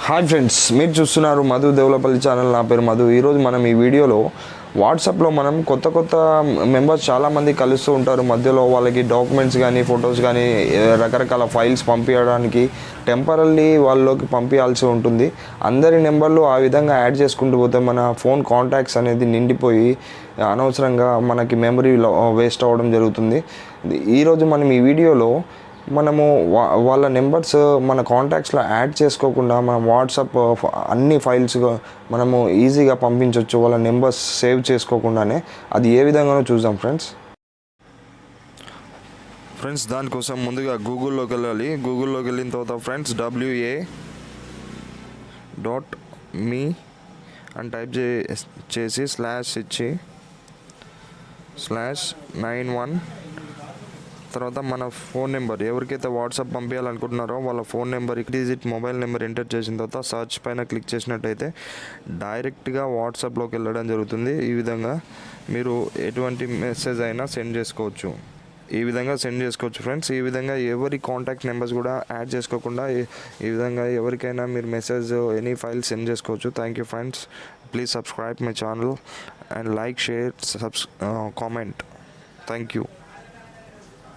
Hi friends, మీరు చూస్తున్నారు Madhu devulapally channel. నా పేరు మధు. ఈరోజు మనం ఈ వీడియోలో వాట్సాప్లో మనం కొత్త మెంబర్స్ చాలామంది కలుస్తూ ఉంటారు. మధ్యలో వాళ్ళకి డాక్యుమెంట్స్ కానీ ఫొటోస్ కానీ రకరకాల ఫైల్స్ పంపించడానికి టెంపరల్లీ వాళ్ళలోకి పంపించాల్సి ఉంటుంది. అందరి నెంబర్లు ఆ విధంగా యాడ్ చేసుకుంటూ పోతే మన ఫోన్ కాంటాక్ట్స్ అనేది నిండిపోయి అనవసరంగా మనకి మెమరీ వేస్ట్ అవ్వడం జరుగుతుంది. ఈరోజు మనం ఈ వీడియోలో మనము వాళ్ళ నెంబర్స్ మన కాంటాక్ట్స్లో యాడ్ చేసుకోకుండా మన వాట్సాప్ అన్ని ఫైల్స్ మనము ఈజీగా పంపించవచ్చు వాళ్ళ నెంబర్స్ సేవ్ చేసుకోకుండానే. అది ఏ విధంగానో చూద్దాం ఫ్రెండ్స్. దానికోసం ముందుగా గూగుల్లోకి వెళ్ళాలి. గూగుల్లోకి వెళ్ళిన తర్వాత ఫ్రెండ్స్ wa.me అని టైప్ చేసి స్లాష్ ఇచ్చి /91 తర్వాత మన ఫోన్ నెంబర్, ఎవరికైతే వాట్సాప్ పంపించాలనుకుంటున్నారో వాళ్ళ phone number, digit mobile number enter చేసిన తర్వాత సర్చ్ పైన క్లిక్ చేసినట్టయితే డైరెక్ట్గా వాట్సాప్లోకి వెళ్ళడం జరుగుతుంది. ఈ విధంగా మీరు ఎటువంటి మెసేజ్ అయినా సెండ్ చేసుకోవచ్చు. ఫ్రెండ్స్. ఈ విధంగా ఎవరి కాంటాక్ట్ నెంబర్స్ కూడా యాడ్ చేసుకోకుండా ఈ విధంగా ఎవరికైనా మీరు మెసేజ్ ఎనీ ఫైల్ సెండ్ చేసుకోవచ్చు. Thank you friends. Please subscribe my channel and like, share, comment. Thank you.